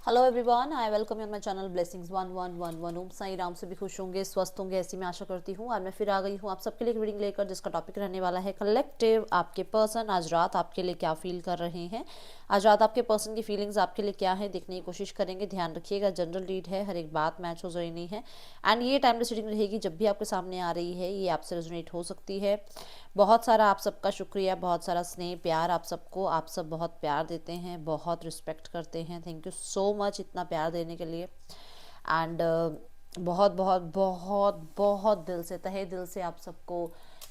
Hello everyone, I welcome you on my channel blessings 1111। ओम साई राम से भी खुश होंगे, स्वस्थ होंगे, ऐसी मैं आशा करती हूँ। और मैं फिर आ गई हूँ आप सबके लिए एक रीडिंग लेकर, जिसका टॉपिक रहने वाला है कलेक्टिव। आपके पर्सन आज रात आपके लिए क्या फील कर रहे हैं, आज रात आपके पर्सन की फीलिंग्स आपके लिए क्या है, देखने की कोशिश करेंगे। ध्यान रखिएगा, जनरल रीड है, हर एक बात मैच हो रही नहीं है। एंड ये टाइमलेस रीडिंग रहेगी, जब भी आपके सामने आ रही है ये आपसे रेजोनेट हो सकती है। बहुत सारा आप सबका शुक्रिया, बहुत सारा स्नेह प्यार आप सबको। आप सब बहुत प्यार देते हैं, बहुत रिस्पेक्ट करते हैं। थैंक यू सो मच इतना प्यार देने के लिए। एंड बहुत बहुत बहुत बहुत दिल से, तहे दिल से आप सबको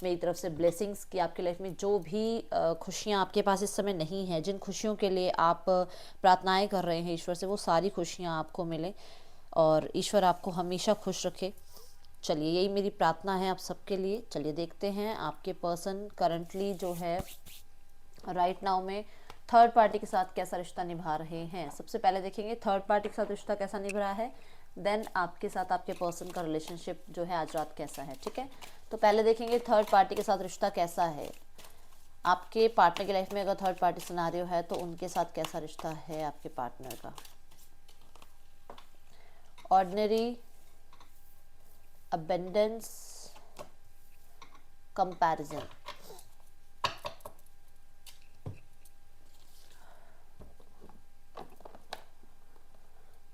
मेरी तरफ से ब्लेसिंग्स कि आपकी लाइफ में जो भी खुशियाँ आपके पास इस समय नहीं है, जिन खुशियों के लिए आप प्रार्थनाएं कर रहे हैं ईश्वर से, वो सारी खुशियाँ आपको मिलें और ईश्वर आपको हमेशा खुश रखे। चलिए, यही मेरी प्रार्थना है आप सबके लिए। चलिए देखते हैं आपके पर्सन करंटली जो है राइट नाउ में थर्ड पार्टी के साथ कैसा रिश्ता निभा रहे हैं। सबसे पहले देखेंगे थर्ड पार्टी के साथ रिश्ता कैसा निभ रहा है, देन आपके साथ आपके पर्सन का रिलेशनशिप जो है आज रात कैसा है। ठीक है, तो पहले देखेंगे थर्ड पार्टी के साथ रिश्ता कैसा है। आपके पार्टनर की लाइफ में अगर थर्ड पार्टी सिनेरियो है तो उनके साथ कैसा रिश्ता है आपके पार्टनर का। Ordinary, abundance, comparison.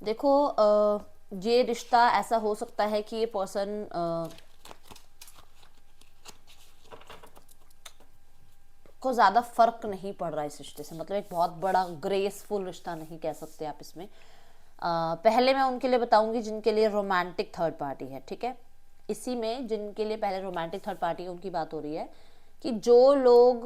देखो, ये रिश्ता ऐसा हो सकता है कि ये पर्सन को ज़्यादा फर्क नहीं पड़ रहा है इस रिश्ते से, मतलब एक बहुत बड़ा ग्रेसफुल रिश्ता नहीं कह सकते आप इसमें। पहले मैं उनके लिए बताऊंगी जिनके लिए रोमांटिक थर्ड पार्टी है। ठीक है, इसी में जिनके लिए पहले रोमांटिक थर्ड पार्टी उनकी बात हो रही है कि जो लोग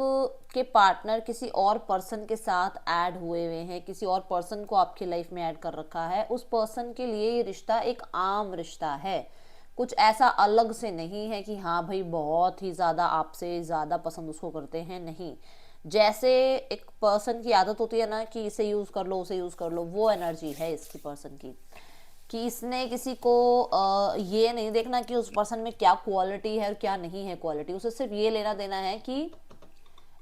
के पार्टनर किसी और पर्सन के साथ ऐड हुए हुए हैं, किसी और पर्सन को आपकी लाइफ में ऐड कर रखा है, उस पर्सन के लिए ये रिश्ता एक आम रिश्ता है। कुछ ऐसा अलग से नहीं है कि हाँ भाई बहुत ही ज़्यादा आपसे ज़्यादा पसंद उसको करते हैं, नहीं। जैसे एक पर्सन की आदत होती है ना कि इसे यूज़ कर लो, उसे यूज़ कर लो, वो एनर्जी है इसकी पर्सन की। कि इसने किसी को ये नहीं देखना कि उस पर्सन में क्या क्वालिटी है और क्या नहीं है क्वालिटी, उसे सिर्फ ये लेना देना है कि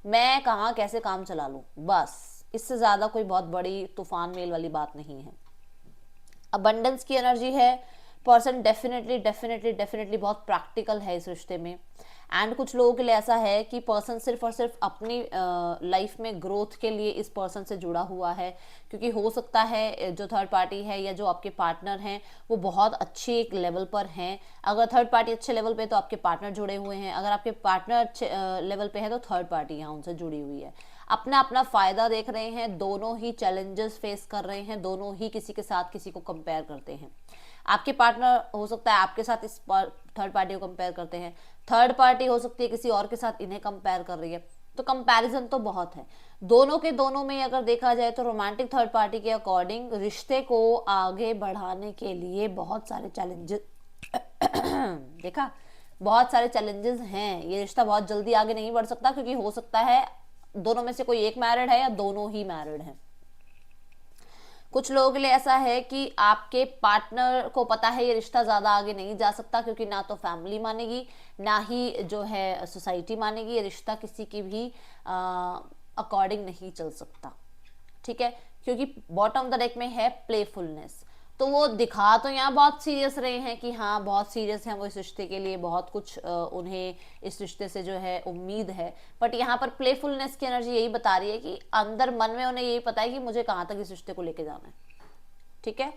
मैं कहाँ कैसे काम चला लूँ, बस। इससे ज़्यादा कोई बहुत बड़ी तूफान मेल वाली बात नहीं है। अबंडेंस की एनर्जी है। पर्सन डेफिनेटली डेफिनेटली डेफिनेटली बहुत प्रैक्टिकल है इस रिश्ते में। एंड कुछ लोगों के लिए ऐसा है कि पर्सन सिर्फ और सिर्फ अपनी लाइफ में ग्रोथ के लिए इस पर्सन से जुड़ा हुआ है, क्योंकि हो सकता है जो थर्ड पार्टी है या जो आपके पार्टनर हैं वो बहुत अच्छे एक लेवल पर हैं। अगर थर्ड पार्टी अच्छे लेवल पे तो आपके पार्टनर जुड़े हुए हैं, अगर आपके पार्टनर अच्छे लेवल पे है तो थर्ड पार्टी यहाँ उनसे जुड़ी हुई है। अपना अपना फ़ायदा देख रहे हैं, दोनों ही चैलेंजेस फेस कर रहे हैं, दोनों ही किसी के साथ किसी को कंपेयर करते हैं। आपके पार्टनर हो सकता है आपके साथ इस थर्ड पार्टी को कंपेयर करते हैं, थर्ड पार्टी हो सकती है किसी और के साथ इन्हें कंपेयर कर रही है। तो कंपैरिजन तो बहुत है दोनों के दोनों में। अगर देखा जाए तो रोमांटिक थर्ड पार्टी के अकॉर्डिंग रिश्ते को आगे बढ़ाने के लिए बहुत सारे चैलेंजेस देखा, बहुत सारे चैलेंजेस हैं। ये रिश्ता बहुत जल्दी आगे नहीं बढ़ सकता, क्योंकि हो सकता है दोनों में से कोई एक मैरिड है या दोनों ही मैरिड है। कुछ लोगों के लिए ऐसा है कि आपके पार्टनर को पता है ये रिश्ता ज़्यादा आगे नहीं जा सकता, क्योंकि ना तो फैमिली मानेगी ना ही जो है सोसाइटी मानेगी, ये रिश्ता किसी की भी अकॉर्डिंग नहीं चल सकता। ठीक है, क्योंकि बॉटम द डेक में है प्लेफुलनेस। तो वो दिखा तो यहाँ बहुत सीरियस रहे हैं कि हाँ बहुत सीरियस हैं वो इस रिश्ते के लिए, बहुत कुछ उन्हें इस रिश्ते से जो है उम्मीद है। बट यहाँ पर प्लेफुलनेस की एनर्जी यही बता रही है कि अंदर मन में उन्हें यही पता है कि मुझे कहाँ तक इस रिश्ते को लेके जाना है। ठीक है,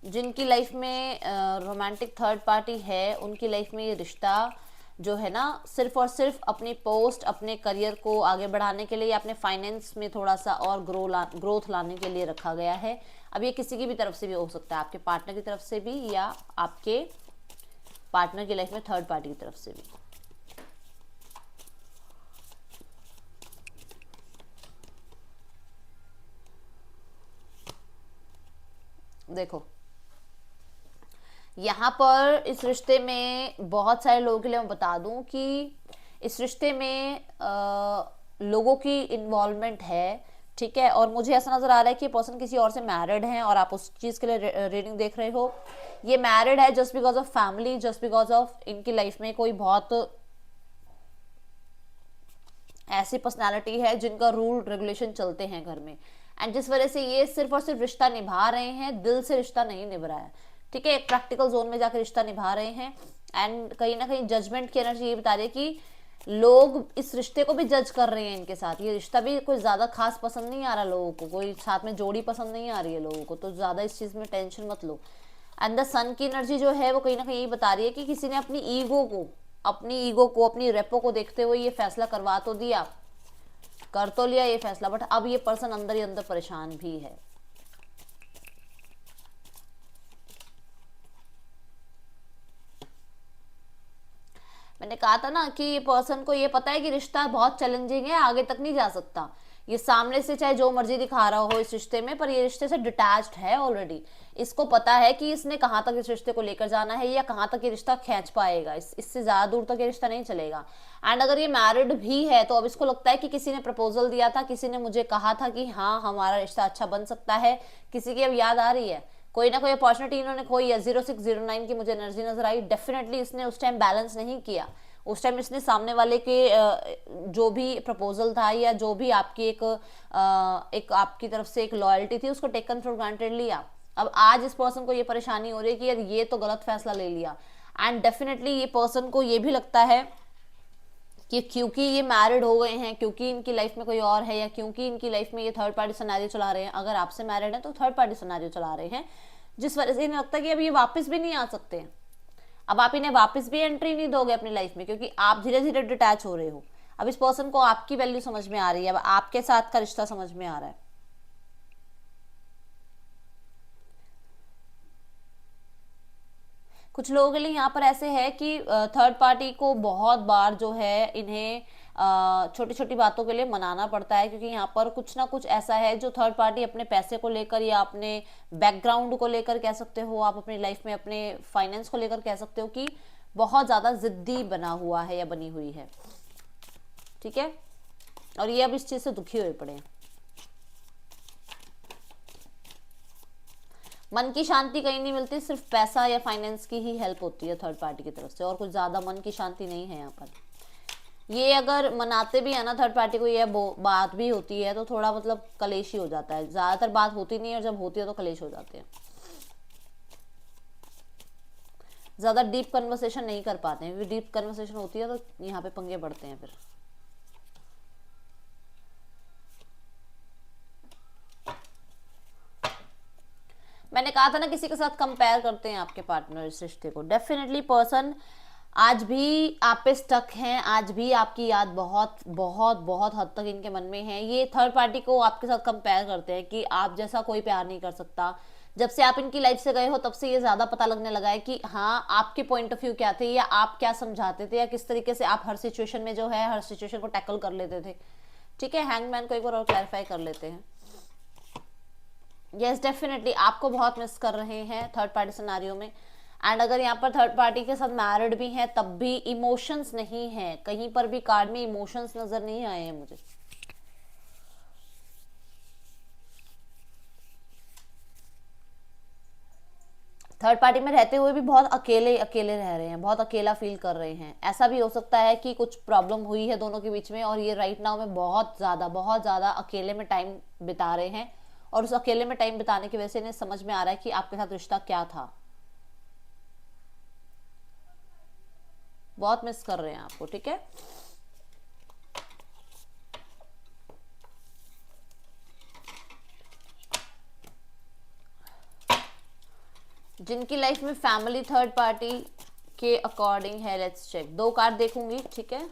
जिनकी लाइफ में रोमांटिक थर्ड पार्टी है उनकी लाइफ में ये रिश्ता जो है ना सिर्फ और सिर्फ अपनी पोस्ट, अपने करियर को आगे बढ़ाने के लिए या अपने फाइनेंस में थोड़ा सा और ग्रोथ लाने के लिए रखा गया है। अब ये किसी की भी तरफ से भी हो सकता है, आपके पार्टनर की तरफ से भी या आपके पार्टनर की लाइफ में थर्ड पार्टी की तरफ से भी। देखो, यहाँ पर इस रिश्ते में बहुत सारे लोगों के लिए मैं बता दूं कि इस रिश्ते में लोगों की इन्वॉल्वमेंट है। ठीक है, और मुझे ऐसा नजर आ रहा है कि पर्सन किसी और से मैरिड है और आप उस चीज़ के लिए रीडिंग देख रहे हो। ये मैरिड है just because of family, just because of इनकी लाइफ में कोई बहुत ऐसी पर्सनालिटी है जिनका रूल रेगुलेशन चलते हैं घर में, एंड जिस वजह से ये सिर्फ और सिर्फ रिश्ता निभा रहे हैं, दिल से रिश्ता नहीं निभ रहा है, ठीक है, एक प्रैक्टिकल जोन में जाकर रिश्ता निभा रहे हैं। एंड कहीं ना कहीं जजमेंट की एनर्जी ये बता रही है कि लोग इस रिश्ते को भी जज कर रहे हैं इनके साथ, ये रिश्ता भी कोई ज्यादा खास पसंद नहीं आ रहा लोगों को, कोई साथ में जोड़ी पसंद नहीं आ रही है लोगों को, तो ज्यादा इस चीज में टेंशन मत लो। एंड द सन की एनर्जी जो है वो कहीं ना कहीं यही बता रही है कि किसी ने अपनी रेपो को देखते हुए ये फैसला करवा तो दिया, कर तो लिया ये फैसला, बट अब ये पर्सन अंदर ही अंदर परेशान भी है। मैंने कहा था ना कि ये पर्सन को ये पता है कि रिश्ता बहुत चैलेंजिंग है, आगे तक नहीं जा सकता, ये सामने से चाहे जो मर्जी दिखा रहा हो इस रिश्ते में, पर ये रिश्ते से डिटैच्ड है ऑलरेडी। इसको पता है कि इसने कहाँ तक इस रिश्ते को लेकर जाना है या कहाँ तक ये रिश्ता खींच पाएगा, इससे ज्यादा दूर तक ये रिश्ता नहीं चलेगा। एंड अगर ये मैरिड भी है तो अब इसको लगता है कि किसी ने प्रपोजल दिया था, किसी ने मुझे कहा था कि हाँ हमारा रिश्ता अच्छा बन सकता है, किसी की अब याद आ रही है, कोई ना कोई अपॉर्चुनिटी इन्होंने खोई है। 0609 की मुझे एनर्जी नजर आई, डेफिनेटली इसने उस टाइम बैलेंस नहीं किया, उस टाइम इसने सामने वाले के जो भी प्रपोजल था या जो भी आपकी एक आपकी तरफ से एक लॉयल्टी थी उसको टेकन फॉर ग्रांटेड लिया। अब आज इस पर्सन को ये परेशानी हो रही है कि यार ये तो गलत फैसला ले लिया। एंड डेफिनेटली ये पर्सन को ये भी लगता है कि क्योंकि ये मैरिड हो गए हैं, क्योंकि इनकी लाइफ में कोई और है, या क्योंकि इनकी लाइफ में ये थर्ड पार्टी सिनेरियो चला रहे हैं, अगर आपसे मैरिड है तो थर्ड पार्टी सिनेरियो चला रहे हैं, जिस वजह से इन्हें लगता है कि अब ये वापस भी नहीं आ सकते हैं। अब आप इन्हें वापस भी एंट्री नहीं दोगे अपनी लाइफ में, क्योंकि आप धीरे धीरे डिटैच हो रहे हो। अब इस पर्सन को आपकी वैल्यू समझ में आ रही है, अब आपके साथ का रिश्ता समझ में आ रहा है। कुछ लोगों के लिए यहाँ पर ऐसे है कि थर्ड पार्टी को बहुत बार जो है इन्हें छोटी छोटी बातों के लिए मनाना पड़ता है, क्योंकि यहाँ पर कुछ ना कुछ ऐसा है जो थर्ड पार्टी अपने पैसे को लेकर या अपने बैकग्राउंड को लेकर कह सकते हो, आप अपनी लाइफ में अपने फाइनेंस को लेकर कह सकते हो कि बहुत ज्यादा जिद्दी बना हुआ है या बनी हुई है, ठीक है, और ये अब इस चीज से दुखी हुए पड़े हैं। मन की शांति कहीं नहीं मिलती, सिर्फ पैसा या फाइनेंस की ही हेल्प होती है थर्ड पार्टी की तरफ से, और कुछ ज्यादा मन की शांति नहीं है यहाँ पर। ये अगर मनाते भी है ना थर्ड पार्टी को, ये बात भी होती है तो थोड़ा मतलब कलेश ही हो जाता है, ज्यादातर बात होती नहीं है, और जब होती है तो कलेश हो जाते हैं, ज्यादा डीप कन्वर्सेशन नहीं कर पाते हैं, क्योंकि डीप कन्वर्सेशन होती है तो यहाँ पे पंगे बढ़ते हैं फिर। मैंने कहा था ना किसी के साथ कंपेयर करते हैं आपके पार्टनर इस रिश्ते को, डेफिनेटली पर्सन आज भी आप पे स्टक हैं, आज भी आपकी याद बहुत बहुत बहुत हद तक इनके मन में है। ये थर्ड पार्टी को आपके साथ कंपेयर करते हैं कि आप जैसा कोई प्यार नहीं कर सकता। जब से आप इनकी लाइफ से गए हो तब से ये ज्यादा पता लगने लगा है कि हाँ आपके पॉइंट ऑफ व्यू क्या थे, या आप क्या समझाते थे, या किस तरीके से आप हर सिचुएशन में जो है हर सिचुएशन को टैकल कर लेते थे, ठीक है। हैंगमैन को एक बार और क्लैरिफाई कर लेते हैं। यस डेफिनेटली आपको बहुत मिस कर रहे हैं थर्ड पार्टी सिनेरियो में। एंड अगर यहाँ पर थर्ड पार्टी के साथ मैरिड भी है तब भी इमोशंस नहीं है, कहीं पर भी कार्ड में इमोशंस नजर नहीं आए हैं मुझे। थर्ड पार्टी में रहते हुए भी बहुत अकेले अकेले रह रहे हैं, बहुत अकेला फील कर रहे हैं। ऐसा भी हो सकता है कि कुछ प्रॉब्लम हुई है दोनों के बीच में और ये राइट नाउ में बहुत ज्यादा अकेले में टाइम बिता रहे हैं, और उस अकेले में टाइम बिताने की वजह से इन्हें समझ में आ रहा है कि आपके साथ रिश्ता क्या था। बहुत मिस कर रहे हैं आपको, ठीक है। जिनकी लाइफ में फैमिली थर्ड पार्टी के अकॉर्डिंग है, लेट्स चेक। 2 कार्ड देखूंगी, ठीक है।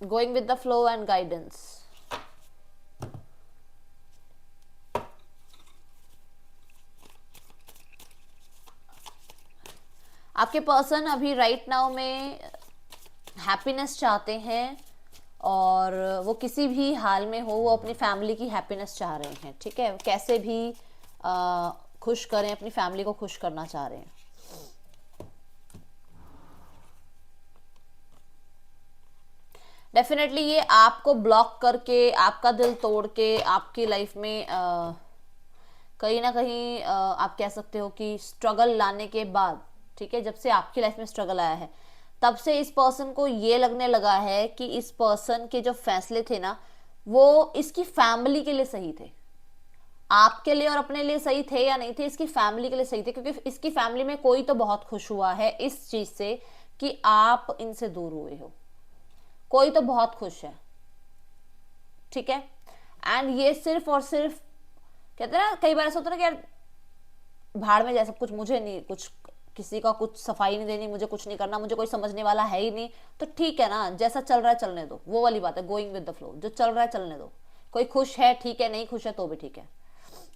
Going with the flow and guidance. आपके पर्सन अभी राइट नाउ में हैप्पीनेस चाहते हैं, और वो किसी भी हाल में हो वो अपनी फैमिली की हैप्पीनेस चाह रहे हैं, ठीक है। कैसे भी खुश करें, अपनी फैमिली को खुश करना चाह रहे हैं। डेफिनेटली ये आपको ब्लॉक करके, आपका दिल तोड़ के आपकी लाइफ में कहीं ना कहीं आप कह सकते हो कि स्ट्रगल लाने के बाद ठीक है, जब से आपकी लाइफ में स्ट्रगल आया है तब से इस पर्सन को ये लगने लगा है कि इस पर्सन के जो फैसले थे ना वो इसकी फैमिली के लिए सही थे। आपके लिए और अपने लिए सही थे या नहीं थे, इसकी फैमिली के लिए सही थे, क्योंकि इसकी फैमिली में कोई तो बहुत खुश हुआ है इस चीज से कि आप इनसे दूर हुए हो, कोई तो बहुत खुश है, ठीक है। एंड ये सिर्फ और सिर्फ कहते हैं ना, कई बार ऐसा होता है ना कि यार भाड़ में जाए सब कुछ, मुझे नहीं कुछ, किसी का कुछ सफाई नहीं देनी, मुझे कुछ नहीं करना, मुझे कोई समझने वाला है ही नहीं, तो ठीक है ना, जैसा चल रहा है चलने दो, वो वाली बात है, गोइंग विद द फ्लो, जो चल रहा है चलने दो। कोई खुश है ठीक है, नहीं खुश है तो भी ठीक है।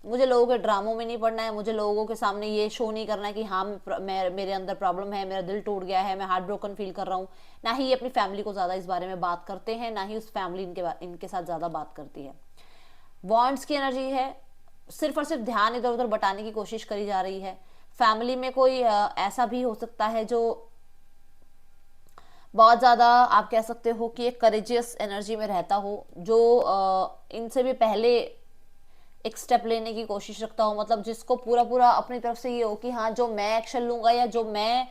मुझे लोगों के ड्रामों में नहीं पड़ना है, मुझे लोगों के सामने ये शो नहीं करना है कि हाँ मेरे अंदर प्रॉब्लम है, मेरा दिल टूट गया है, मैं हार्ट ब्रोकन फील कर रहा हूँ। ना ही ये अपनी फैमिली को ज़्यादा इस बारे में बात करते हैं, ना ही उस फैमिली इनके साथ ज़्यादा बात करती है। वॉन्ट्स की एनर्जी है, सिर्फ और सिर्फ ध्यान इधर उधर बटाने की कोशिश करी जा रही है। फैमिली में कोई ऐसा भी हो सकता है जो बहुत ज़्यादा आप कह सकते हो कि एक करेजियस एनर्जी में रहता हो, जो इनसे भी पहले एक स्टेप लेने की कोशिश रखता हो, मतलब जिसको पूरा पूरा अपनी तरफ से ये हो कि हाँ जो मैं एक्शन लूंगा या जो मैं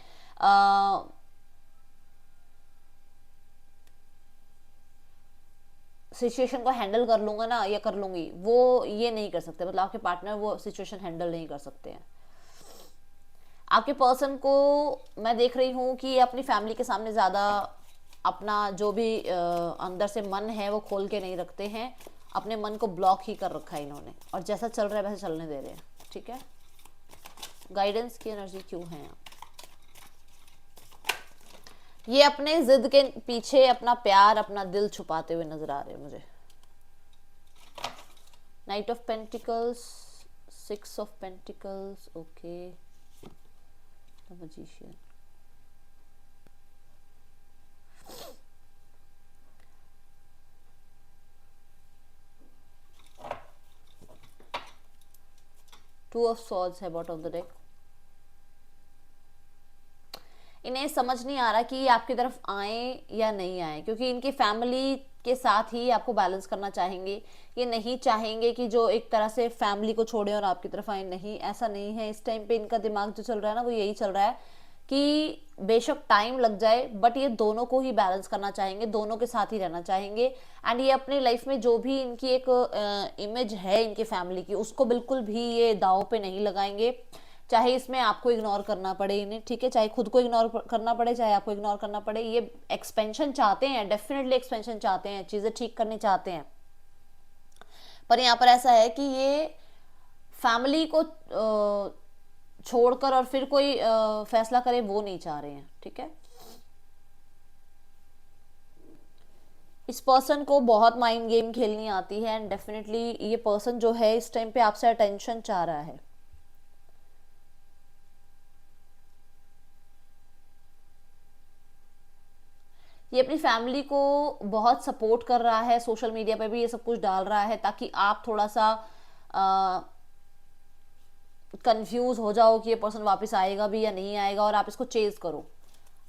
सिचुएशन को हैंडल कर लूंगा ना या कर लूंगी, वो ये नहीं कर सकते। मतलब आपके पार्टनर वो सिचुएशन हैंडल नहीं कर सकते हैं। आपके पर्सन को मैं देख रही हूँ कि अपनी फैमिली के सामने ज़्यादा अपना जो भी अंदर से मन है वो खोल के नहीं रखते हैं, अपने मन को ब्लॉक ही कर रखा है इन्होंने, और जैसा चल रहा है वैसे चलने दे रहे हैं, ठीक है। गाइडेंस की एनर्जी क्यों है? ये अपने जिद के पीछे अपना प्यार, अपना दिल छुपाते हुए नजर आ रहे हैं मुझे। Night of pentacles, 6 of pentacles, okay, the magician, two of swords है बॉटम ऑफ द डेक। इन्हें समझ नहीं आ रहा कि ये आपकी तरफ आए या नहीं आए, क्योंकि इनकी फैमिली के साथ ही आपको बैलेंस करना चाहेंगे। ये नहीं चाहेंगे कि जो एक तरह से फैमिली को छोड़े और आपकी तरफ आए, नहीं, ऐसा नहीं है। इस टाइम पे इनका दिमाग जो चल रहा है ना वो यही चल रहा है कि बेशक टाइम लग जाए बट ये दोनों को ही बैलेंस करना चाहेंगे, दोनों के साथ ही रहना चाहेंगे। एंड ये अपनी लाइफ में जो भी इनकी एक इमेज है इनकी फैमिली की, उसको बिल्कुल भी ये दाव पे नहीं लगाएंगे, चाहे इसमें आपको इग्नोर करना पड़े इन्हें, ठीक है, चाहे खुद को इग्नोर करना पड़े, चाहे आपको इग्नोर करना पड़े। ये एक्सपेंशन चाहते हैं, डेफिनेटली एक्सपेंशन चाहते हैं, चीजें ठीक करनी चाहते हैं, पर यहाँ पर ऐसा है कि ये फैमिली को छोड़कर और फिर कोई फैसला करे वो नहीं चाह रहे हैं, ठीक है। इस पर्सन को बहुत माइंड गेम खेलनी आती है एंड डेफिनेटली ये पर्सन जो है इस टाइम पे आपसे अटेंशन चाह रहा है। ये अपनी फैमिली को बहुत सपोर्ट कर रहा है, सोशल मीडिया पे भी ये सब कुछ डाल रहा है ताकि आप थोड़ा सा कंफ्यूज हो जाओ कि ये पर्सन वापस आएगा भी या नहीं आएगा, और आप इसको चेज करो।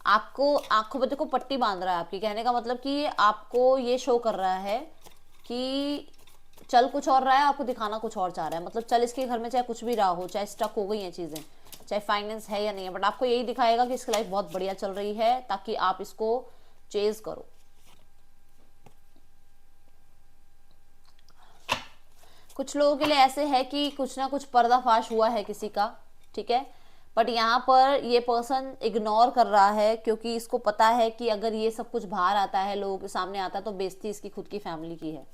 आपको आंखों पे देखो पट्टी बांध रहा है आपकी, कहने का मतलब कि ये आपको ये शो कर रहा है कि चल कुछ और रहा है, आपको दिखाना कुछ और चाह रहा है। मतलब चल इसके घर में चाहे कुछ भी रहा हो, चाहे स्टक हो गई हैं चीज़ें, चाहे फाइनेंस है या नहीं है, बट आपको यही दिखाएगा कि इसकी लाइफ बहुत बढ़िया चल रही है ताकि आप इसको चेज करो। कुछ लोगों के लिए ऐसे है कि कुछ ना कुछ पर्दाफाश हुआ है किसी का, ठीक है, बट यहाँ पर ये पर्सन इग्नोर कर रहा है क्योंकि इसको पता है कि अगर ये सब कुछ बाहर आता है, लोगों के सामने आता है, तो बेइज्जती इसकी खुद की फैमिली की है।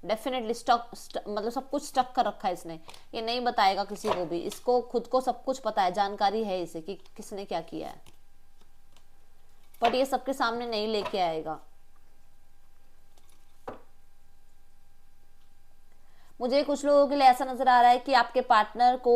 डेफिनेटली मतलब सब कुछ स्टक कर रखा है इसने, ये नहीं बताएगा किसी को भी, इसको खुद को सब कुछ पता है, जानकारी है इसे कि किसने क्या किया है, बट ये सबके सामने नहीं लेके आएगा। मुझे कुछ लोगों के लिए ऐसा नजर आ रहा है कि आपके पार्टनर को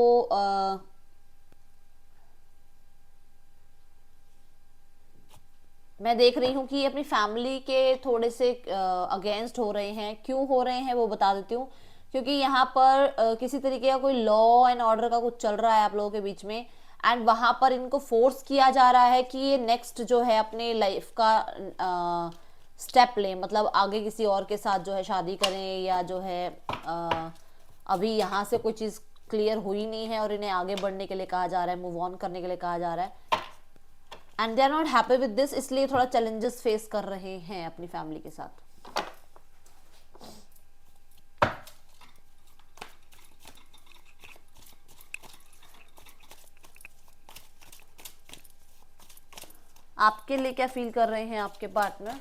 मैं देख रही हूँ कि अपनी फैमिली के थोड़े से अगेंस्ट हो रहे हैं। क्यों हो रहे हैं वो बता देती हूँ, क्योंकि यहाँ पर किसी तरीके का कोई लॉ एंड ऑर्डर का कुछ चल रहा है आप लोगों के बीच में, एंड वहां पर इनको फोर्स किया जा रहा है कि ये नेक्स्ट जो है अपने लाइफ का स्टेप लें, मतलब आगे किसी और के साथ जो है शादी करें, या जो है अभी यहाँ से कोई चीज़ क्लियर हुई नहीं है और इन्हें आगे बढ़ने के लिए कहा जा रहा है, मूव ऑन करने के लिए कहा जा रहा है, and they are not happy with this, इसलिए थोड़ा चैलेंजेस फेस कर रहे हैं अपनी फैमिली के साथ। आपके लिए क्या फील कर रहे हैं आपके partner?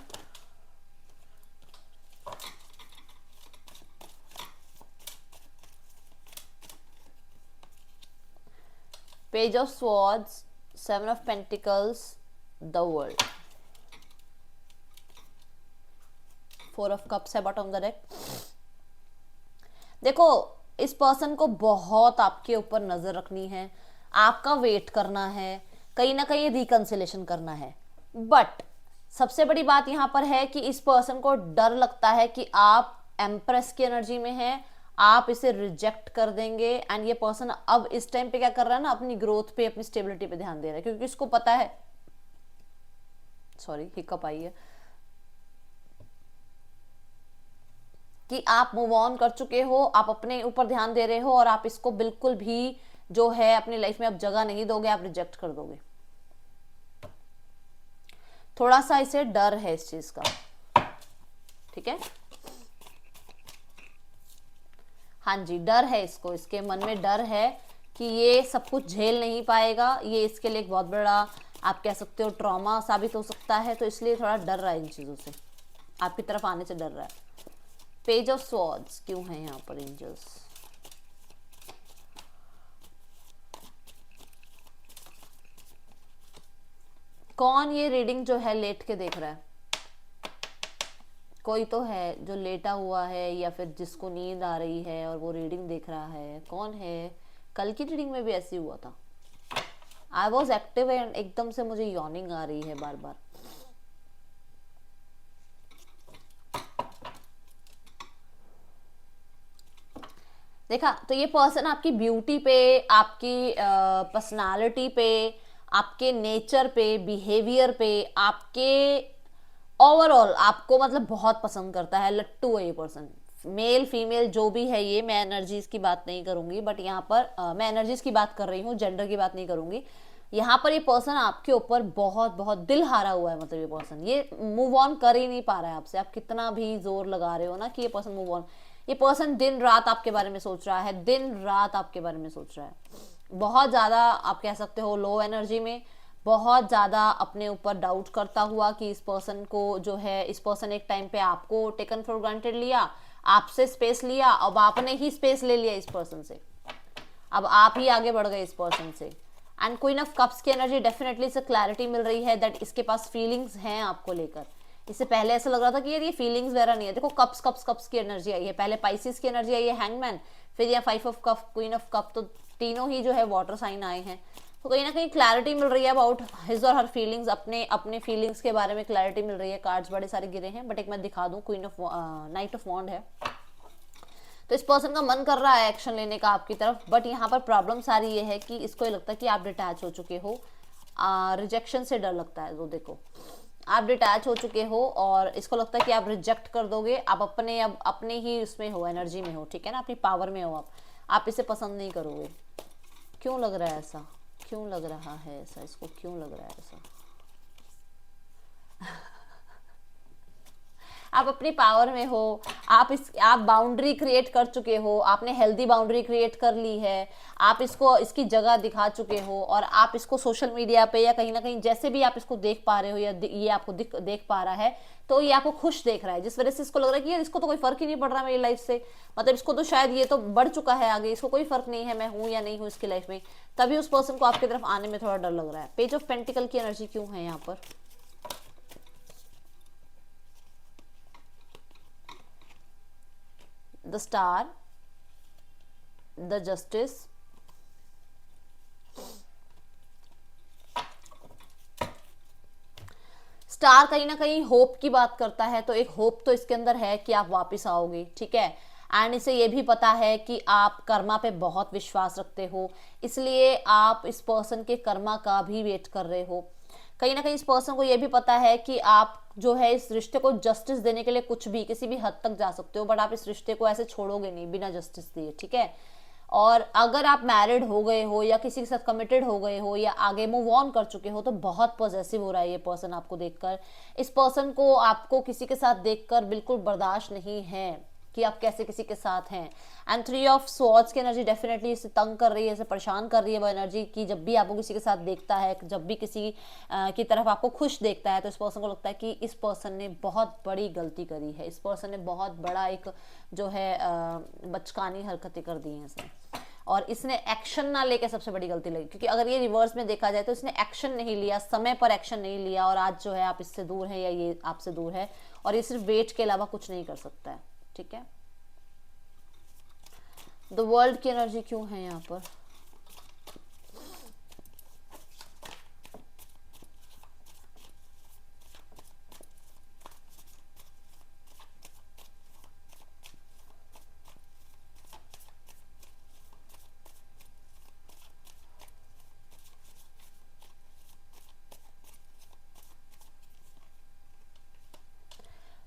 Page of swords, 7 of pentacles, the world, 4 of cups है बॉटम ऑफ द डेक। देखो, इस पर्सन को बहुत आपके ऊपर नजर रखनी है, आपका वेट करना है, कहीं ना कहीं रिकंसिलेशन करना है, बट सबसे बड़ी बात यहाँ पर है कि इस पर्सन को डर लगता है कि आप एम्प्रेस की एनर्जी में हैं, आप इसे रिजेक्ट कर देंगे, एंड ये पर्सन अब इस टाइम पे क्या कर रहा है ना, अपनी ग्रोथ पे, अपनी स्टेबिलिटी पे ध्यान दे रहा है, क्योंकि इसको पता है, सॉरी हिकअप आई है, कि आप मूव ऑन कर चुके हो, आप अपने ऊपर ध्यान दे रहे हो, और आप इसको बिल्कुल भी जो है अपनी लाइफ में अब जगह नहीं दोगे, आप रिजेक्ट कर दोगे। थोड़ा सा इसे डर है इस चीज का, ठीक है, हाँ जी, डर है इसको, इसके मन में डर है कि ये सब कुछ झेल नहीं पाएगा, ये इसके लिए एक बहुत बड़ा, आप कह सकते हो, ट्रॉमा साबित हो सकता है, तो इसलिए थोड़ा डर रहा है इन चीजों से, आपकी तरफ आने से डर रहा है। पेज ऑफ स्वॉर्ड्स क्यों है यहाँ पर एंजल्स? कौन ये रीडिंग जो है लेट के देख रहा है? कोई तो है जो लेटा हुआ है, या फिर जिसको नींद आ रही है और वो रीडिंग देख रहा है, कौन है? कल की रीडिंग में भी ऐसे हुआ था, आई वॉज एक्टिव एंड एकदम से मुझे यॉर्निंग आ रही है बार बार। देखा, तो ये पर्सन आपकी ब्यूटी पे, आपकी पर्सनालिटी पे, आपके नेचर पे, बिहेवियर पे, आपके ओवरऑल आपको मतलब बहुत पसंद करता है, लट्टू है ये पर्सन, मेल फीमेल जो भी है ये, मैं एनर्जीज की बात नहीं करूंगी, बट यहाँ पर मैं एनर्जीज की बात कर रही हूँ, जेंडर की बात नहीं करूंगी। यहाँ पर ये पर्सन आपके ऊपर बहुत बहुत दिल हारा हुआ है, मतलब ये पर्सन ये मूव ऑन कर ही नहीं पा रहा है आपसे, आप कितना भी जोर लगा रहे हो ना कि ये पर्सन मूव ऑन, ये पर्सन दिन रात आपके बारे में सोच रहा है, दिन रात आपके बारे में सोच रहा है, बहुत ज़्यादा आप कह सकते हो लो एनर्जी में, बहुत ज़्यादा अपने ऊपर डाउट करता हुआ कि इस पर्सन को जो है, इस पर्सन एक टाइम पे आपको टेकन फॉर ग्रांटेड लिया, आपसे स्पेस लिया, अब आपने ही स्पेस ले लिया इस पर्सन से, अब आप ही आगे बढ़ गए इस पर्सन से, एंड क्वीन ऑफ कप्स की एनर्जी डेफिनेटली से क्लैरिटी मिल रही है दैट इसके पास फीलिंग्स हैं आपको लेकर। इससे पहले ऐसा लग रहा था कि यार ये फीलिंग्स वगैरह नहीं है, देखो कप्स कप्स कप्स की एनर्जी आई है, पहले पाइसिस की एनर्जी आई है, हैंगमैन, फिर यहाँ 5 of cup, queen of cup, तो तीनों ही जो है वाटर साइन आए हैं, तो कहीं ना कहीं क्लैरिटी मिल रही है अबाउट हिज और हर फीलिंग्स, अपने अपने फीलिंग्स के बारे में क्लैरिटी मिल रही है। कार्ड्स बड़े सारे गिरे हैं, बट एक मैं दिखा दूं, क्वीन ऑफ नाइट ऑफ वॉन्ड है, तो इस पर्सन का मन कर रहा है एक्शन लेने का आपकी तरफ, बट यहाँ पर प्रॉब्लम सारी ये है कि इसको ये लगता है कि आप डिटैच हो चुके हो, रिजेक्शन से डर लगता है, तो देखो आप डिटैच हो चुके हो और इसको लगता है कि आप रिजेक्ट कर दोगे, आप अपने अब अपने ही उसमें हो, एनर्जी में हो, ठीक है ना, अपनी पावर में हो, आप इसे पसंद नहीं करोगे। क्यों लग रहा है ऐसा, क्यों लग रहा है ऐसा, इसको क्यों लग रहा है ऐसा? आप अपनी पावर में हो, आप बाउंड्री क्रिएट कर चुके हो, आपने हेल्दी बाउंड्री क्रिएट कर ली है, आप इसको इसकी जगह दिखा चुके हो, और आप इसको सोशल मीडिया पे या कहीं ना कहीं जैसे भी आप इसको देख पा रहे हो, या ये आपको देख पा रहा है, तो ये आपको खुश देख रहा है, जिस वजह से इसको लग रहा है कि यार इसको तो कोई फर्क ही नहीं पड़ रहा मेरी लाइफ से, मतलब इसको तो शायद ये तो बढ़ चुका है आगे, इसको कोई फर्क नहीं है मैं हूँ या नहीं हूँ इसकी लाइफ में, तभी उस पर्सन को आपकी तरफ आने में थोड़ा डर लग रहा है। पेज ऑफ पेंटिकल की एनर्जी क्यों है यहाँ पर? the star, the justice, star कहीं ना कहीं होप की बात करता है, तो एक होप तो इसके अंदर है कि आप वापस आओगे, ठीक है, एंड इसे ये भी पता है कि आप कर्मा पे बहुत विश्वास रखते हो, इसलिए आप इस पर्सन के कर्मा का भी वेट कर रहे हो। कहीं ना कहीं इस पर्सन को ये भी पता है कि आप जो है इस रिश्ते को जस्टिस देने के लिए कुछ भी किसी भी हद तक जा सकते हो, बट आप इस रिश्ते को ऐसे छोड़ोगे नहीं बिना जस्टिस दिए, ठीक है। और अगर आप मैरिड हो गए हो या किसी के साथ कमिटेड हो गए हो या आगे मूव ऑन कर चुके हो तो बहुत पॉजेसिव हो रहा है ये पर्सन आपको देखकर। इस पर्सन को आपको किसी के साथ देखकर बिल्कुल बर्दाश्त नहीं है कि आप कैसे किसी के साथ हैं। एंड 3 ऑफ स्वॉर्ड्स की एनर्जी डेफिनेटली इसे तंग कर रही है, इसे परेशान कर रही है वो एनर्जी कि जब भी आपको किसी के साथ देखता है, जब भी किसी की तरफ आपको खुश देखता है तो इस पर्सन को लगता है कि इस पर्सन ने बहुत बड़ी गलती करी है, इस पर्सन ने बहुत बड़ा एक जो है बचकानी हरकतें कर दी हैं इसने, और इसने एक्शन ना लेके सबसे बड़ी गलती लगी। क्योंकि अगर ये रिवर्स में देखा जाए तो इसने एक्शन नहीं लिया, समय पर एक्शन नहीं लिया, और आज जो है आप इससे दूर हैं या ये आपसे दूर है, और ये सिर्फ वेट के अलावा कुछ नहीं कर सकता है। ठीक है, द वर्ल्ड की एनर्जी क्यों है यहाँ पर?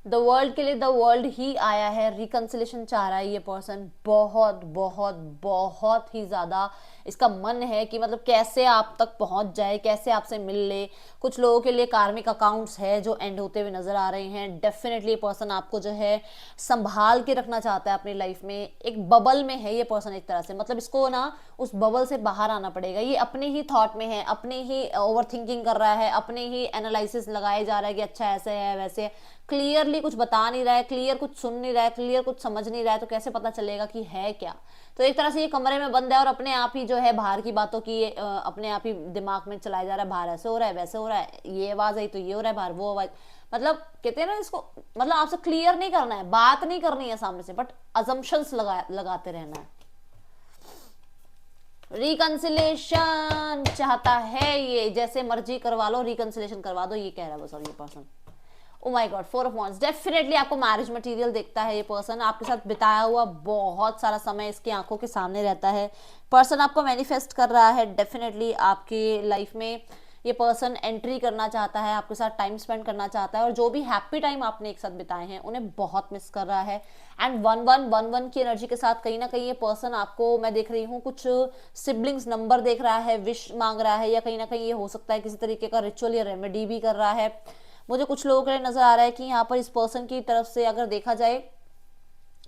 द वर्ल्ड के लिए द वर्ल्ड ही आया है, रिकंसिलेशन चाह रहा है ये पर्सन, बहुत बहुत बहुत ही ज्यादा इसका मन है कि मतलब कैसे आप तक पहुंच जाए, कैसे आपसे मिल ले। कुछ लोगों के लिए कार्मिक अकाउंट्स है जो एंड होते हुए नजर आ रहे हैं। डेफिनेटली ये पर्सन आपको जो है संभाल के रखना चाहता है अपनी लाइफ में, एक बबल में है ये पर्सन एक तरह से, मतलब इसको ना उस बबल से बाहर आना पड़ेगा। ये अपने ही थॉट में है, अपने ही ओवर थिंकिंग कर रहा है, अपने ही एनालिसिस लगाए जा रहा है कि अच्छा ऐसे है वैसे है, क्लियरली कुछ बता नहीं रहा है, क्लियर कुछ सुन नहीं रहा है, क्लियर कुछ समझ नहीं रहा है, तो कैसे पता चलेगा कि है क्या। तो एक तरह से ये कमरे में बंद है और अपने आप ही जो है बाहर की बातों की अपने आप ही दिमाग में चलाया जा रहा है, बाहर ऐसे हो रहा है वैसे हो रहा है, ये आवाज आई तो ये हो रहा है, बाहर वो आवाज, मतलब कहते हैं ना इसको, मतलब आपसे क्लियर नहीं करना है, बात नहीं करनी है सामने से, बट अजम्पशंस लगाते रहना है। रिकंसिलेशन चाहता है ये, जैसे मर्जी करवा लो, रिकंसिलेशन करवा दो, ये कह रहा है बस। और ये person, oh my God, 4 of wands, definitely आपको मैरिज मटेरियल देखता है ये पर्सन, आपके साथ बिताया हुआ बहुत सारा समय इसकी आंखों के सामने रहता है। पर्सन आपको मैनिफेस्ट कर रहा है, डेफिनेटली आपकी लाइफ में ये पर्सन एंट्री करना चाहता है, आपके साथ टाइम स्पेंड करना चाहता है, और जो भी हैप्पी टाइम आपने एक साथ बिताए हैं उन्हें बहुत मिस कर रहा है। एंड 1111 की एनर्जी के साथ कहीं ना कहीं ये पर्सन आपको, मैं देख रही हूँ कुछ सिबलिंग्स नंबर देख रहा है, विश मांग रहा है, या कहीं ना कहीं ये हो सकता है किसी तरीके का रिचुअल या रेमेडी भी कर रहा है। मुझे कुछ लोगों के लिए नजर आ रहा है कि यहाँ पर इस पर्सन की तरफ से अगर देखा जाए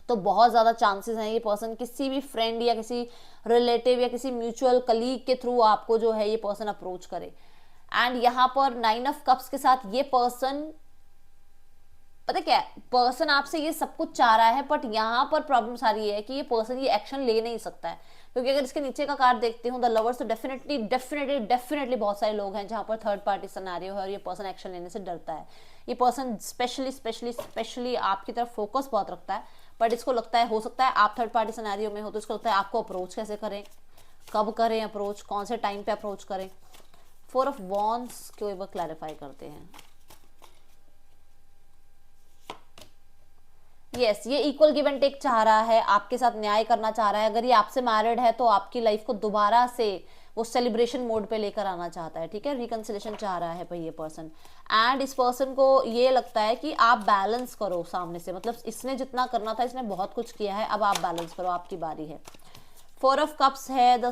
तो बहुत ज्यादा चांसेस हैं ये पर्सन किसी भी फ्रेंड या किसी रिलेटिव या किसी म्यूचुअल कलीग के थ्रू आपको जो है ये पर्सन अप्रोच करे। एंड यहाँ पर 9 ऑफ कप्स के साथ ये पर्सन, पता क्या है, पर्सन आपसे ये सब कुछ चाह रहा है, बट यहाँ पर प्रॉब्लम सारी है कि ये पर्सन ये एक्शन ले नहीं सकता है। क्योंकि अगर इसके नीचे का कार्ड देखते हूँ द लवर्स, तो डेफिनेटली डेफिनेटली डेफिनेटली बहुत सारे लोग हैं जहाँ पर थर्ड पार्टी सिनेरियो है और ये पर्सन एक्शन लेने से डरता है। ये पर्सन स्पेशली स्पेशली स्पेशली आपकी तरफ फोकस बहुत रखता है, बट इसको लगता है, हो सकता है आप थर्ड पार्टी सिनेरियो में हो तो इसको लगता है आपको अप्रोच कैसे करें, कब करें अप्रोच, कौन से टाइम पे अप्रोच करें। 4 ऑफ वॉन्ड्स को एक बार क्लैरिफाई करते हैं। यस, ये इक्वल गिव एंड टेक चाह रहा है, आपके साथ न्याय करना चाह रहा है। अगर ये आपसे मैरिड है तो आपकी लाइफ को दोबारा से वो सेलिब्रेशन मोड पे लेकर आना चाहता है। ठीक है, रिकंसिलेशन चाह रहा है भाई ये पर्सन। एंड इस पर्सन को ये लगता है कि आप बैलेंस करो सामने से, मतलब इसने जितना करना था, इसने बहुत कुछ किया है, अब आप बैलेंस करो, आपकी बारी है। 4 ऑफ कप्स है द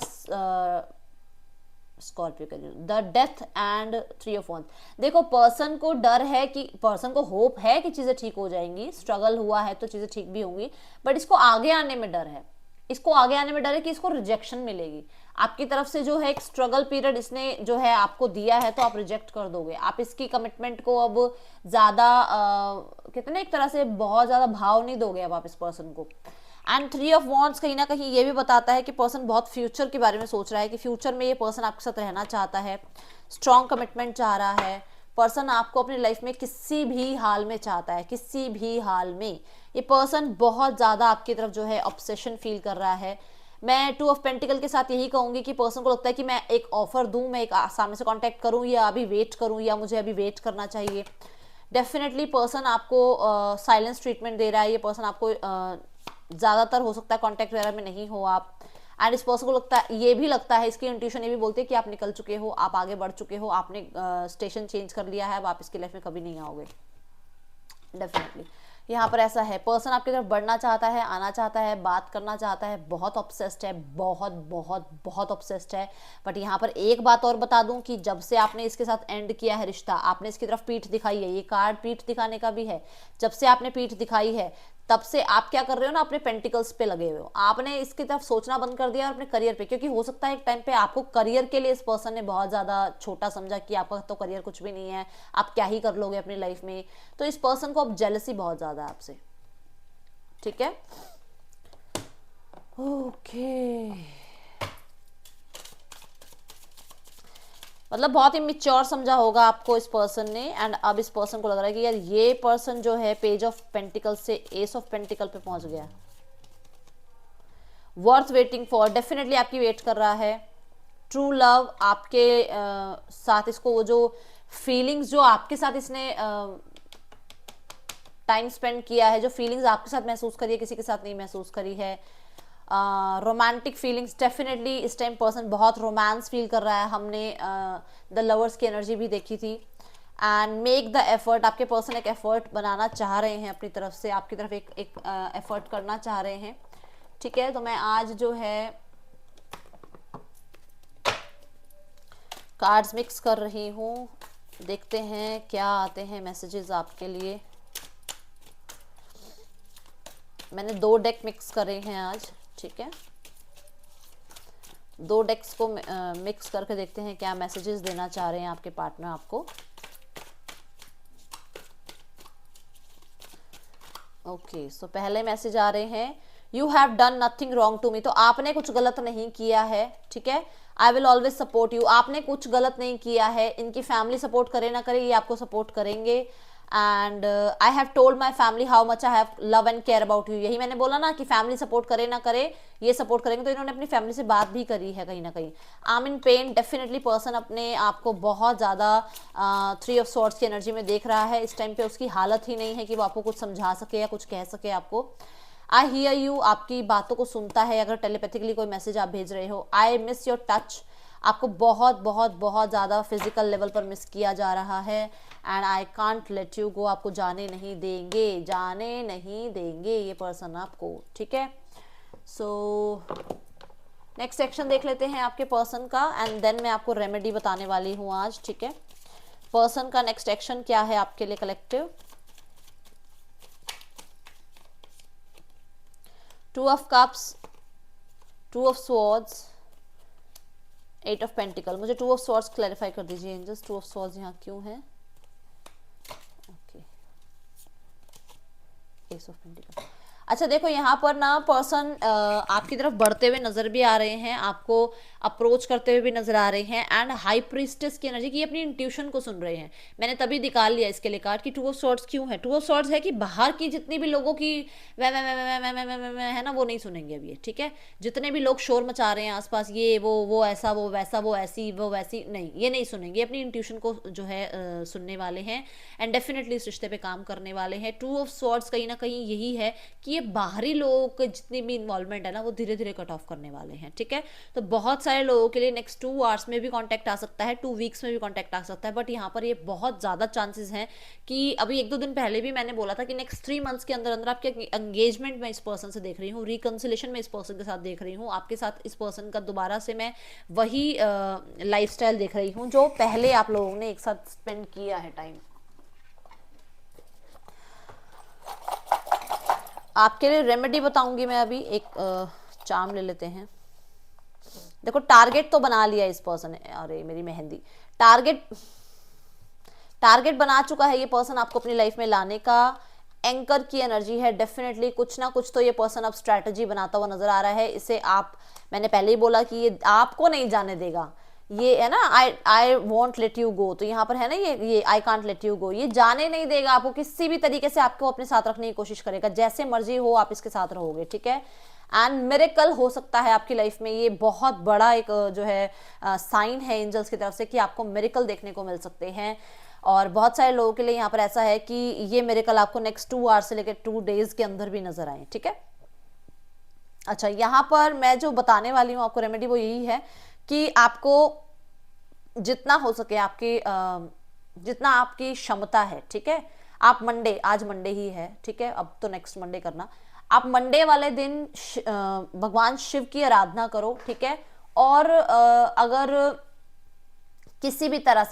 स्कॉर्पियो के लिए, the death and 3 of wands. देखो पर्सन को डर है कि, पर्सन को होप है कि चीजें ठीक हो जाएंगी, स्ट्रगल हुआ है तो चीजें ठीक भी होंगी, बट इसको आगे आने में डर है। इसको आगे आने में डर है कि इसको रिजेक्शन मिलेगी आपकी तरफ से, जो है एक स्ट्रगल पीरियड इसने जो है आपको दिया है तो आप रिजेक्ट कर दोगे, आप इसकी कमिटमेंट को अब ज्यादा कहते हैं एक तरह से बहुत ज्यादा भाव नहीं दोगे अब आप इस पर्सन को। एंड 3 ऑफ वॉन्ड्स कहीं ना कहीं ये भी बताता है कि पर्सन बहुत फ्यूचर के बारे में सोच रहा है, कि फ्यूचर में ये पर्सन आपके साथ रहना चाहता है, स्ट्रॉन्ग कमिटमेंट चाह रहा है। पर्सन आपको अपनी लाइफ में किसी भी हाल में चाहता है, किसी भी हाल में। ये पर्सन बहुत ज्यादा आपकी तरफ जो है ऑब्सेशन फील कर रहा है। मैं 2 ऑफ पेंटिकल के साथ यही कहूंगी कि पर्सन को लगता है कि मैं एक ऑफर दूं, मैं एक सामने से कांटेक्ट करूं, या अभी वेट करूं, या मुझे अभी वेट करना चाहिए। डेफिनेटली पर्सन आपको साइलेंस ट्रीटमेंट दे रहा है। ये पर्सन आपको ज्यादातर हो सकता है कांटेक्ट वगैरह में नहीं हो आप। एंड इस पर्सन को लगता है, ये भी लगता है, इसकी इंट्यूशन ये भी बोलती है कि आप निकल चुके हो, आप आगे बढ़ चुके हो, आपने स्टेशन चेंज कर लिया है, अब आप इसकी लाइफ में कभी नहीं आओगे। डेफिनेटली यहाँ पर ऐसा है, पर्सन आपकी तरफ बढ़ना चाहता है, आना चाहता है, बात करना चाहता है, बहुत ऑब्सेस्ड है, बहुत बहुत बहुत ऑब्सेस्ड है। बट यहाँ पर एक बात और बता दूं कि जब से आपने इसके साथ एंड किया है रिश्ता, आपने इसकी तरफ पीठ दिखाई है, ये कार्ड पीठ दिखाने का भी है, जब से आपने पीठ दिखाई है तब से आप क्या कर रहे हो ना, अपने पेंटिकल्स पे लगे हुए हो, आपने इसकी तरफ सोचना बंद कर दिया और अपने करियर पे, क्योंकि हो सकता है एक टाइम पे आपको करियर के लिए इस पर्सन ने बहुत ज़्यादा छोटा समझा कि आपका तो करियर कुछ भी नहीं है, आप क्या ही कर लोगे अपनी लाइफ में। तो इस पर्सन को अब जेलसी बहुत ज़्यादा है आपसे, ठीक है। ओके, मतलब बहुत ही मिच्योर समझा होगा आपको इस पर्सन ने, एंड अब इस पर्सन को लग रहा है कि यार ये पर्सन जो है पेज ऑफ पेंटिकल से एस ऑफ पेंटिकल पे पहुंच गया, वर्थ वेटिंग फॉर, डेफिनेटली आपकी वेट कर रहा है। ट्रू लव आपके साथ, इसको वो जो फीलिंग्स जो आपके साथ इसने टाइम स्पेंड किया है, जो फीलिंग्स आपके साथ महसूस करी है, किसी के साथ नहीं महसूस करी है, रोमांटिक फीलिंग्स, डेफिनेटली इस टाइम पर्सन बहुत रोमांस फील कर रहा है। हमने द लवर्स की एनर्जी भी देखी थी। एंड मेक द एफर्ट, आपके पर्सन एक एफर्ट बनाना चाह रहे हैं अपनी तरफ से, आपकी तरफ एक एफर्ट करना चाह रहे हैं, ठीक है। तो मैं आज जो है कार्ड्स मिक्स कर रही हूँ, देखते हैं क्या आते हैं मैसेजेस आपके लिए। मैंने 2 डेक मिक्स करे हैं आज, ठीक है। 2 डेक्स को मिक्स करके देखते हैं क्या मैसेजेस देना चाह रहे हैं आपके पार्टनर आपको। ओके, सो पहले मैसेज आ रहे हैं, you have done nothing wrong to me, तो आपने कुछ गलत नहीं किया है, ठीक है। I will always support you, आपने कुछ गलत नहीं किया है। इनकी फैमिली सपोर्ट करे ना करे, ये आपको सपोर्ट करेंगे। And I have told my family how much I have love and care about you, यही मैंने बोला ना कि फैमिली सपोर्ट करे ना करे, ये सपोर्ट करेंगे। तो इन्होंने अपनी फैमिली से बात भी करी है कहीं ना कहीं। I am in pen, definitely person अपने आप को बहुत ज़्यादा 3 ऑफ सॉर्ड्स की एनर्जी में देख रहा है। इस टाइम पे उसकी हालत ही नहीं है कि वो आपको कुछ समझा सके या कुछ कह सके आपको। आई हियर यू, आपकी बातों को सुनता है, अगर टेलीपैथिकली कोई मैसेज आप भेज रहे हो। आई मिस योर टच, आपको बहुत बहुत बहुत ज़्यादा फिजिकल लेवल पर मिस किया जा रहा है। And I can't let you go, आपको जाने नहीं देंगे, जाने नहीं देंगे ये पर्सन आपको, ठीक है। सो नेक्स्ट सेक्शन देख लेते हैं आपके पर्सन का, एंड देन मैं आपको रेमेडी बताने वाली हूँ आज, ठीक है। पर्सन का नेक्स्ट एक्शन क्या है आपके लिए collective. 2 of cups, 2 of swords, 8 of pentacle. मुझे 2 ऑफ स्वॉर्ड्स क्लैरिफाई कर दीजिए एंजल्स, 2 ऑफ स्वॉर्ड्स यहाँ क्यों है। Okay, S of pentacle. अच्छा देखो, यहाँ पर ना पर्सन आपकी तरफ बढ़ते हुए नजर भी आ रहे हैं, आपको अप्रोच करते हुए भी नजर आ रहे हैं। एंड हाई प्रीस्टेस की एनर्जी की अपनी इंट्यूशन को सुन रहे हैं। मैंने तभी निकाल लिया इसके लिए कार्ड कि 2 ऑफ सॉर्ड्स क्यों है। 2 ऑफ सॉर्ड्स है कि बाहर की जितनी भी लोगों की वह है ना, वो नहीं सुनेंगे अब ये, ठीक है। जितने भी लोग शोर मचा रहे हैं आसपास, ये वो ऐसा वो वैसा, वो ऐसी वो वैसी, नहीं, ये नहीं सुनेंगे। अपनी इंट्यूशन को जो है सुनने वाले हैं, एंड डेफिनेटली इस रिश्ते पे काम करने वाले हैं। 2 ऑफ सॉर्ड्स कहीं ना कहीं यही है कि ये बाहरी लोगों के जितनी भी इन्वॉल्वमेंट है ना, वो धीरे धीरे कट ऑफ करने वाले हैं, ठीक है। तो बहुत सारे लोगों के लिए नेक्स्ट 2 आवर्स में भी कांटेक्ट आ सकता है, 2 वीक्स में भी कांटेक्ट आ सकता है। बट यहाँ पर ये बहुत ज़्यादा चांसेस हैं कि अभी 1-2 दिन पहले भी मैंने बोला था कि नेक्स्ट 3 मंथ्स के अंदर अंदर आपके एंगेजमेंट में इस पर्सन से देख रही हूँ, रिकन्सिलेशन में इस पर्सन के साथ देख रही हूँ, आपके साथ इस पर्सन का दोबारा से मैं वही लाइफस्टाइल देख रही हूँ जो पहले आप लोगों ने एक साथ स्पेंड किया है टाइम। आपके लिए रेमेडी बताऊंगी मैं अभी, एक चार्म ले लेते हैं। देखो, टारगेट तो बना लिया इस पर्सन ने, अरे मेरी मेहंदी, टारगेट बना चुका है ये पर्सन आपको अपनी लाइफ में लाने का। एंकर की एनर्जी है, डेफिनेटली कुछ ना कुछ तो ये पर्सन अब स्ट्रैटेजी बनाता हुआ नजर आ रहा है। इसे आप, मैंने पहले ही बोला कि ये आपको नहीं जाने देगा, ये है ना, I won't let you go, तो यहाँ पर है ना ये I can't let you go, ये जाने नहीं देगा आपको, किसी भी तरीके से आपको अपने साथ रखने की कोशिश करेगा, जैसे मर्जी हो आप इसके साथ रहोगे, ठीक है। एंड मिरेकल हो सकता है आपकी लाइफ में, ये बहुत बड़ा एक जो है साइन है एंजल्स की तरफ से कि आपको मिरेकल देखने को मिल सकते हैं। और बहुत सारे लोगों के लिए यहाँ पर ऐसा है कि ये मिरेकल आपको नेक्स्ट 2 आवर्स से लेकर 2 डेज के अंदर भी नजर आए, ठीक है। अच्छा, यहाँ पर मैं जो बताने वाली हूँ आपको रेमेडी, वो यही है कि आपको जितना हो सके आपकी जितना आपकी क्षमता है, ठीक है, आप मंडे, आज मंडे ही है, ठीक है, अब तो नेक्स्ट मंडे करना, आप मंडे वाले दिन भगवान शिव की आराधना करो, ठीक है। और अगर किसी भी तरह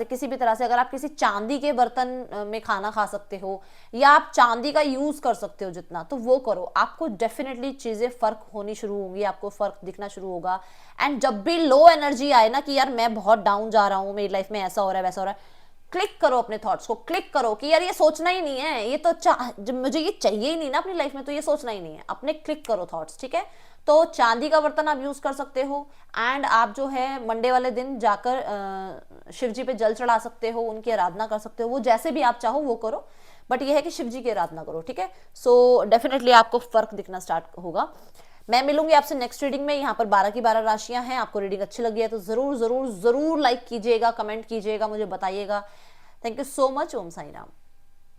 से अगर आप किसी चांदी के बर्तन में खाना खा सकते हो या आप चांदी का यूज कर सकते हो जितना, तो वो करो, आपको डेफिनेटली चीजें फर्क होनी शुरू होंगी, आपको फर्क दिखना शुरू होगा। एंड जब भी लो एनर्जी आए ना कि यार मैं बहुत डाउन जा रहा हूं, मेरी लाइफ में ऐसा हो रहा है वैसा हो रहा है, क्लिक करो अपने थॉट्स को, क्लिक करो कि यार ये सोचना ही नहीं है, ये तो जब मुझे ये चाहिए ही नहीं ना अपनी लाइफ में, तो ये सोचना ही नहीं है, अपने क्लिक करो थॉट्स, ठीक है। तो चांदी का बर्तन आप यूज कर सकते हो। एंड आप जो है मंडे वाले दिन जाकर शिव जी पे जल चढ़ा सकते हो, उनकी आराधना कर सकते हो, वो जैसे भी आप चाहो वो करो, बट ये है कि शिव जी की आराधना करो, ठीक है। सो डेफिनेटली आपको फर्क दिखना स्टार्ट होगा। मैं मिलूंगी आपसे नेक्स्ट रीडिंग में। यहाँ पर 12 की 12 राशियां हैं। आपको रीडिंग अच्छी लगी है तो जरूर जरूर जरूर लाइक कीजिएगा, कमेंट कीजिएगा, मुझे बताइएगा। Thank you so much. Om Sai Ram.